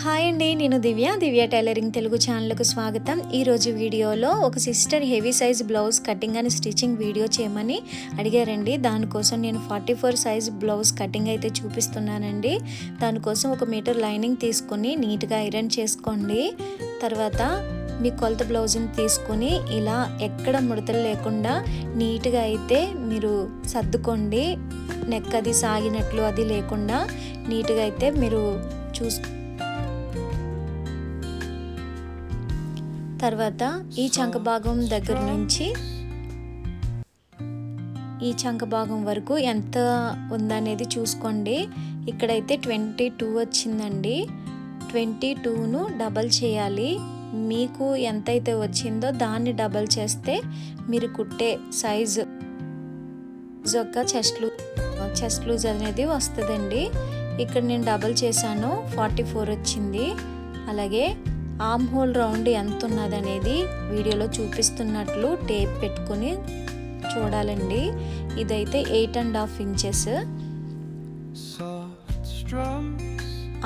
Hi అండి, నేను దివ్య tailoring Telugu ఛానల్కు స్వాగతం. ఈరోజు వీడియోలో ఒక sister heavy size blouse cutting and stitching video చేయమని అడిగారండి. దానికోసం నేను 44 సైజ్ బ్లౌజ్ కటింగ్ అయితే చూపిస్తున్నానండి. దానికోసం 1 మీటర్ లైనింగ్ తీసుకొని నీట్గా ఐరన్ చేసుకోండి. తర్వాత మీ కొలత బ్లౌజ్ని తీసుకొని ఇలా ఎక్కడ ముడతలు లేకుండా నీట్గా అయితే మీరు సర్దుకోండి. నెక్ అది సాగినట్లు అది లేకుండా నీట్గా అయితే మీరు తర్వాత ఈ చంక భాగం దగ్గర నుంచి ఈ చంక భాగం వరకు ఎంత ఉందనేది చూసుకోండి. ఇక్కడైతే 22 వచ్చిందండి. 22ను డబల్ చేయాలి. మీకు ఎంతైతే వచ్చిందో దాన్ని డబల్ చేస్తే మీరు కుట్టే సైజు యొక్క చెస్ట్ లూజ్ అనేది వస్తుందండి. ఇక్కడ నేను డబల్ చేశాను, 44 వచ్చింది. అలాగే ఆర్మ్ హోల్ రౌండ్ ఎంత ఉన్నది అనేది వీడియోలో చూపిస్తున్నట్లు టేప్ పెట్టుకుని చూడాలండి. ఇదైతే 8.5 ఇంచెస్.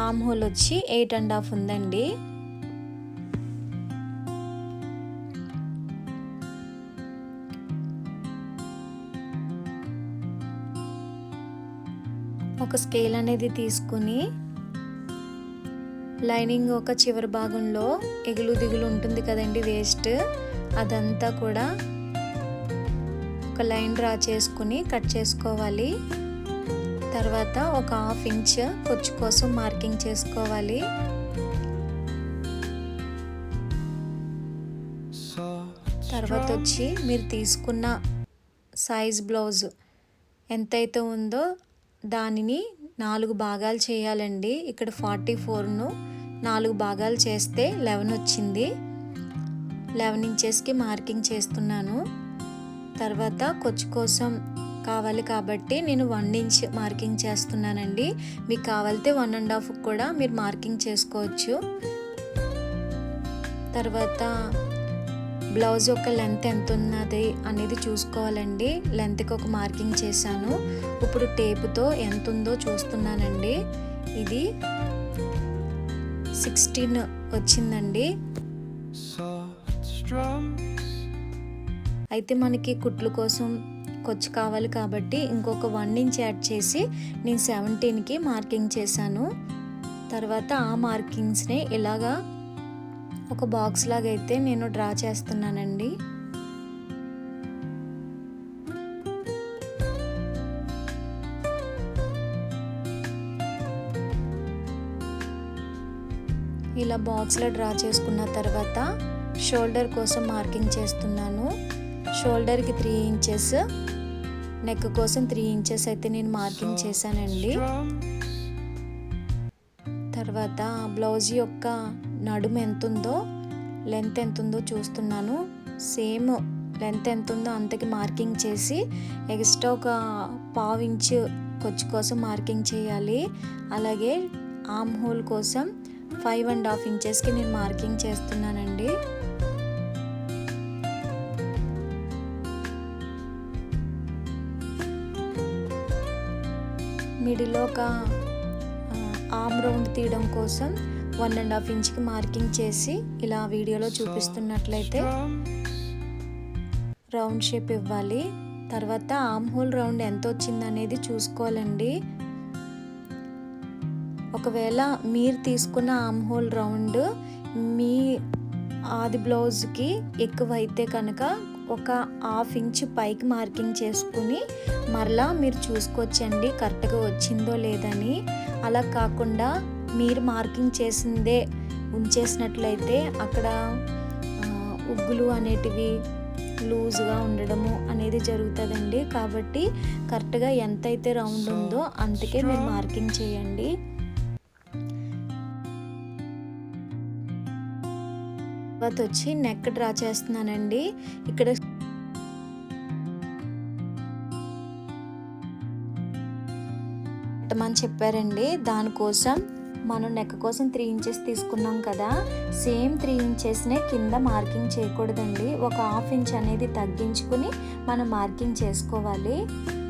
ఆర్మ్ హోల్ వచ్చి 8.5 ఉందండి. ఒక స్కేల్ అనేది తీసుకుని లైనింగ్ ఒక చివరి భాగంలో ఎగులు దిగులు ఉంటుంది కదండి, వేస్ట్ అదంతా కూడా ఒక లైన్ డ్రా చేసుకుని కట్ చేసుకోవాలి. తర్వాత ఒక 1/2 ఇంచ్ ఖర్చు కోసం మార్కింగ్ చేసుకోవాలి. తర్వాత వచ్చి మీరు తీసుకున్న సైజ్ బ్లౌజ్ ఎంతైతే ఉందో దానిని 4 భాగాలు చేయాలండి. ఇక్కడ 44ను 4 భాగాలు చేస్తే 11 వచ్చింది. 11 ఇంచెస్కి మార్కింగ్ చేస్తున్నాను. తర్వాత ఖర్చు కోసం కావాలి కాబట్టి నేను 1 ఇంచ్ మార్కింగ్ చేస్తున్నానండి. మీకు కావాలితే 1.5 కూడా మీరు మార్కింగ్ చేసుకోవచ్చు. తర్వాత బ్లౌజ్ యొక్క లెంత్ ఎంత ఉన్నది అనేది చూసుకోవాలండి. లెంత్కి ఒక మార్కింగ్ చేశాను. ఇప్పుడు టేపుతో ఎంత ఉందో చూస్తున్నానండి. ఇది 16 వచ్చిందండి. అయితే మనకి కుట్లు కోసం ఖర్చు కావాలి కాబట్టి ఇంకొక 1 ఇంచ్ యాడ్ చేసి నేను 17కి మార్కింగ్ చేశాను. తర్వాత ఆ మార్కింగ్స్ని ఇలాగా ఒక బాక్స్ లాగా అయితే నేను డ్రా చేస్తున్నానండి. ఇలా బాక్స్లో డ్రా చేసుకున్న తర్వాత షోల్డర్ కోసం మార్కింగ్ చేస్తున్నాను. షోల్డర్కి 3 ఇంచెస్, నెక్ కోసం 3 ఇంచెస్ అయితే నేను మార్కింగ్ చేశానండి. తర్వాత బ్లౌజ్ యొక్క నడుము ఎంత ఉందో లెంత్ ఎంత ఉందో చూస్తున్నాను. సేమ్ లెంత్ ఎంత ఉందో అంతకి మార్కింగ్ చేసి ఎక్స్ట్రా ఒక 1/2 ఇంచు ఖర్చు కోసం మార్కింగ్ చేయాలి. అలాగే ఆర్మ్ హోల్ కోసం 5.5 ఇంచెస్కి నేను మార్కింగ్ చేస్తున్నానండి. మిడిల్లో ఒక ఆర్మ్ రౌండ్ తీయడం కోసం 1.5 ఇంచ్కి మార్కింగ్ చేసి ఇలా వీడియోలో చూపిస్తున్నట్లయితే రౌండ్ షేప్ ఇవ్వాలి. తర్వాత ఆర్మ్ హోల్ రౌండ్ ఎంత వచ్చిందనేది చూసుకోవాలండి. ఒకవేళ మీరు తీసుకున్న ఆర్మ్ హోల్ రౌండ్ మీ ఆది బ్లౌజ్కి ఎక్కువైతే కనుక ఒక 1/2 ఇంచ్ పైకి మార్కింగ్ చేసుకుని మరలా మీరు చూసుకోవచ్చండి కరెక్ట్గా వచ్చిందో లేదని. అలా కాకుండా మీరు మార్కింగ్ చేసిందే ఉంచేసినట్లయితే అక్కడ ఉగ్గులు అనేటివి లూజ్గా ఉండడము అనేది జరుగుతుందండి. కాబట్టి కరెక్ట్గా ఎంతైతే రౌండ్ ఉందో అంతకే మీరు మార్కింగ్ చేయండి. తర్వాత వచ్చి నెక్ డ్రా చేస్తున్నానండి. ఇక్కడ పెట్టమని చెప్పారండి. దానికోసం మనం నెక్ కోసం 3 ఇంచెస్ తీసుకున్నాం కదా, సేమ్ 3 ఇంచెస్నే కింద మార్కింగ్ చేయకూడదండి. ఒక 1/2 ఇంచ్ అనేది తగ్గించుకుని మనం మార్కింగ్ చేసుకోవాలి.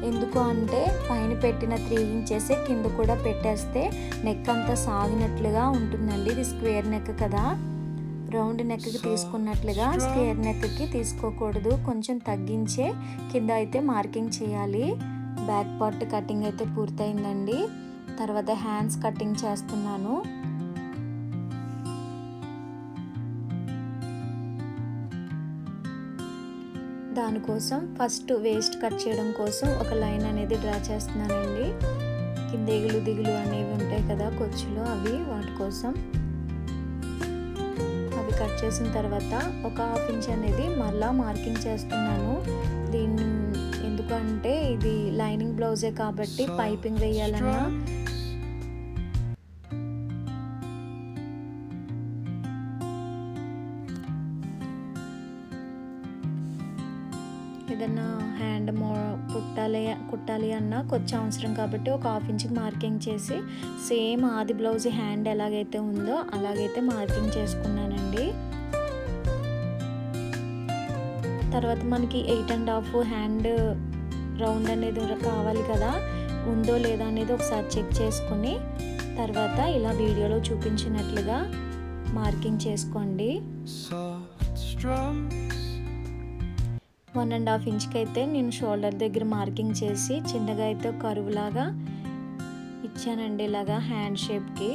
ఎందుకు అంటే పైన పెట్టిన 3 ఇంచెస్ కింద కూడా పెట్టేస్తే నెక్ అంతా సాగినట్లుగా ఉంటుందండి. ఇది స్క్వేర్ నెక్ కదా, రౌండ్ నెక్కి తీసుకున్నట్లుగా స్క్వేర్ నెక్కి తీసుకోకూడదు. కొంచెం తగ్గించే కింద అయితే మార్కింగ్ చేయాలి. బ్యాక్ పార్ట్ కటింగ్ అయితే పూర్తయిందండి. తర్వాత హ్యాండ్స్ కటింగ్ చేస్తున్నాను. దానికోసం ఫస్ట్ వేస్ట్ కట్ చేయడం కోసం ఒక లైన్ అనేది డ్రా చేస్తున్నానండి. కింద ఎగులు దిగులు అనేవి ఉంటాయి కదా కొచ్చులు, వాటి కోసం అవి కట్ చేసిన తర్వాత ఒక 1/2 ఇంచ్ అనేది మళ్ళా మార్కింగ్ చేస్తున్నాను. దీన్ని ఎందుకంటే ఇది లైనింగ్ బ్లౌజే కాబట్టి పైపింగ్ వేయాలన్నా ఏదన్నా హ్యాండ్ కుట్టాలి అన్నా కొంచెం అవసరం కాబట్టి ఒక 1/2 ఇంచ్కి మార్కింగ్ చేసి సేమ్ ఆది బ్లౌజ్ హ్యాండ్ ఎలాగైతే ఉందో అలాగైతే మార్కింగ్ చేసుకున్నానండి. తర్వాత మనకి 8.5 హ్యాండ్ రౌండ్ అనేది కావాలి కదా, ఉందో లేదా అనేది ఒకసారి చెక్ చేసుకుని తర్వాత ఇలా వీడియోలో చూపించినట్లుగా మార్కింగ్ చేసుకోండి. 1.5 ఇంచ్కి అయితే నేను షోల్డర్ దగ్గర మార్కింగ్ చేసి చిన్నగా అయితే కరువులాగా ఇచ్చానండి, ఇలాగా హ్యాండ్ షేప్కి.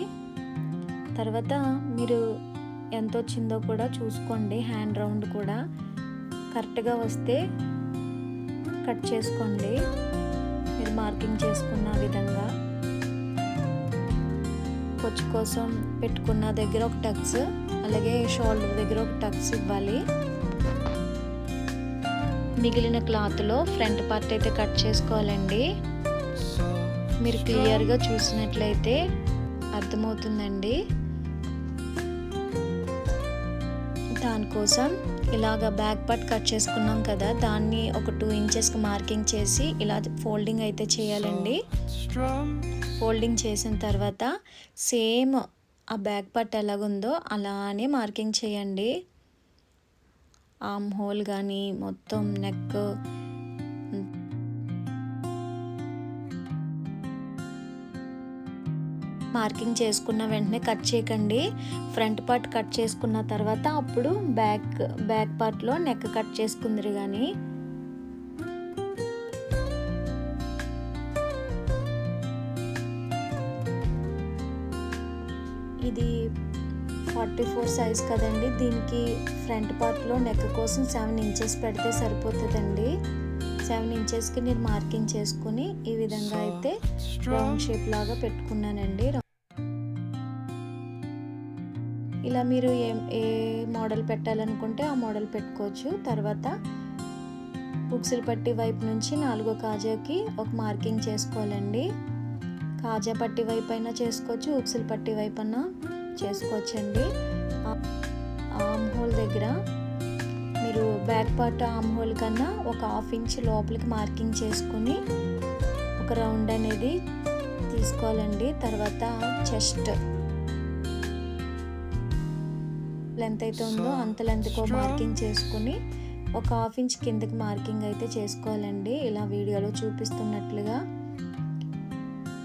తర్వాత మీరు ఎంత వచ్చిందో కూడా చూసుకోండి. హ్యాండ్ రౌండ్ కూడా కరెక్ట్గా వస్తే కట్ చేసుకోండి, మీరు మార్కింగ్ చేసుకున్న విధంగా. పొచ్చు కోసం పెట్టుకున్న దగ్గర ఒక టక్స్, అలాగే షోల్డర్ దగ్గర ఒక టక్స్ ఇవ్వాలి. మిగిలిన క్లాత్లో ఫ్రంట్ పార్ట్ అయితే కట్ చేసుకోవాలండి. మీరు క్లియర్గా చూసినట్లయితే అర్థమవుతుందండి. దానికోసం ఇలాగ బ్యాక్ పార్ట్ కట్ చేసుకున్నాం కదా, దాన్ని ఒక 2 ఇంచెస్కి మార్కింగ్ చేసి ఇలా ఫోల్డింగ్ అయితే చేయాలండి. ఫోల్డింగ్ చేసిన తర్వాత సేమ్ ఆ బ్యాక్ పార్ట్ ఎలాగుందో అలానే మార్కింగ్ చేయండి. ఆర్మ్ హోల్ కానీ మొత్తం నెక్ మార్కింగ్ చేసుకున్న వెంటనే కట్ చేయకండి. ఫ్రంట్ పార్ట్ కట్ చేసుకున్న తర్వాత అప్పుడు బ్యాక్ పార్ట్లో నెక్ కట్ చేసుకుందరు. కానీ ఇది 44 సైజ్ కదండి, దీనికి ఫ్రంట్ పార్ట్లో నెక్ కోసం 7 ఇంచెస్ పెడితే సరిపోతుందండి. 7 ఇంచెస్కి నేను మార్కింగ్ చేసుకుని ఈ విధంగా అయితే రౌండ్ షేప్ లాగా పెట్టుకున్నానండి. ఇలా మీరు ఏ మోడల్ పెట్టాలనుకుంటే ఆ మోడల్ పెట్టుకోవచ్చు. తర్వాత ఉక్సులు పట్టి వైపు నుంచి 4వ కాజాకి ఒక మార్కింగ్ చేసుకోవాలండి. కాజా పట్టి వైపు అయినా చేసుకోవచ్చు, ఉక్సులు పట్టి వైపు అయినా చేసుకోవచ్చండి. ఆర్మ్ హోల్ దగ్గర మీరు బ్యాక్ పార్ట్ ఆర్మ్ హోల్ కన్నా ఒక 1/2 ఇంచ్ లోపలికి మార్కింగ్ చేసుకుని ఒక రౌండ్ అనేది తీసుకోవాలండి. తర్వాత చెస్ట్ లెంత్ అయితే ఉందో అంత లెంత్కో మార్కింగ్ చేసుకుని ఒక 1/2 ఇంచ్ కిందకి మార్కింగ్ అయితే చేసుకోవాలండి. ఇలా వీడియోలో చూపిస్తున్నట్లుగా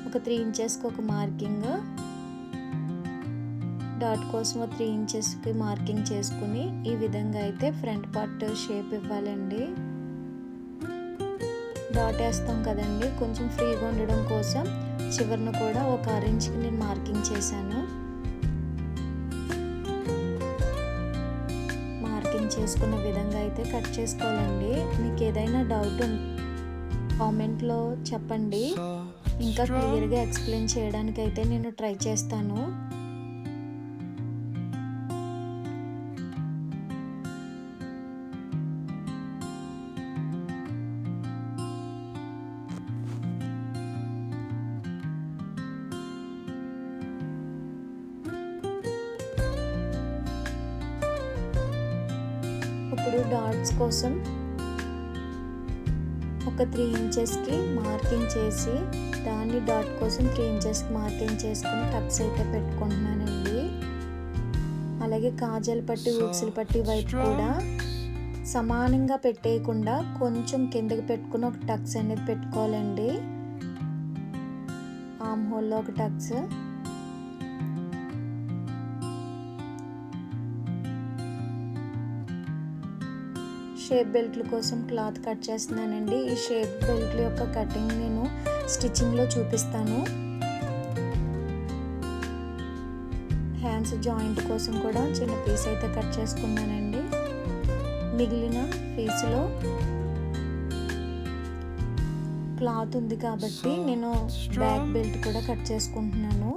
ఒక 3 ఇంచెస్కి ఒక మార్కింగ్, డాట్ కోసం 3 ఇంచెస్కి మార్కింగ్ చేసుకుని ఈ విధంగా అయితే ఫ్రంట్ పార్ట్ షేప్ ఇవ్వాలండి. డాట్ వేస్తాం కదండి, కొంచెం ఫ్రీగా ఉండడం కోసం చివరిన కూడా ఒక 1/2 ఇంచ్కి నేను మార్కింగ్ చేశాను. మార్కింగ్ చేసుకున్న విధంగా అయితే కట్ చేసుకోవాలండి. మీకు ఏదైనా డౌట్ కామెంట్లో చెప్పండి, ఇంకా క్లియర్గా ఎక్స్ప్లెయిన్ చేయడానికి అయితే నేను ట్రై చేస్తాను. ఇప్పుడు డాట్స్ కోసం ఒక 3 ఇంచెస్కి మార్కింగ్ చేసి దాన్ని డాట్ కోసం 3 ఇంచెస్కి మార్కింగ్ చేసుకుని టక్స్ అయితే పెట్టుకుంటున్నానండి. అలాగే కాజల్ పట్టి ఉక్సులు పట్టి వైపు కూడా సమానంగా పెట్టేయకుండా కొంచెం కిందకి పెట్టుకుని ఒక టక్స్ అనేది పెట్టుకోవాలండి. ఆర్మ్ హోల్లో ఒక టక్స్. షేప్ బెల్ట్ల కోసం క్లాత్ కట్ చేస్తున్నానండి. ఈ షేప్ బెల్ట్ల యొక్క కటింగ్ నేను స్టిచ్చింగ్లో చూపిస్తాను. హ్యాండ్స్ జాయింట్ కోసం కూడా చిన్న పీస్ అయితే కట్ చేసుకున్నానండి. మిగిలిన పీస్లో క్లాత్ ఉంది కాబట్టి నేను బ్యాక్ బెల్ట్ కూడా కట్ చేసుకుంటున్నాను.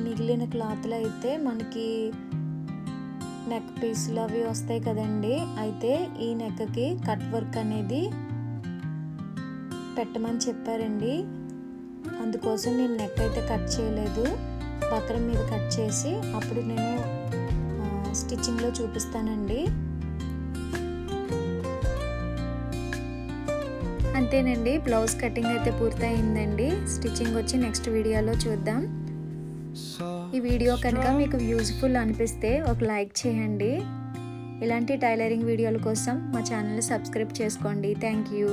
మిగిలిన క్లాత్లో అయితే మనకి నెక్ పీసులు అవి వస్తాయి కదండి. అయితే ఈ నెక్కి కట్ వర్క్ అనేది పెట్టమని చెప్పారండి. అందుకోసం నేను నెక్ అయితే కట్ చేయలేదు. బక్రం మీద కట్ చేసి అప్పుడు నేను స్టిచ్చింగ్లో చూపిస్తానండి. అంతేనండి, బ్లౌజ్ కటింగ్ అయితే పూర్తయిందండి. స్టిచ్చింగ్ వచ్చి నెక్స్ట్ వీడియోలో చూద్దాం. ఈ వీడియో కనుక మీకు యూజ్ఫుల్ అనిపిస్తే ఒక లైక్ చేయండి. ఇలాంటి టైలరింగ్ వీడియోల కోసం మా ఛానల్ని సబ్స్క్రైబ్ చేసుకోండి. Thank you.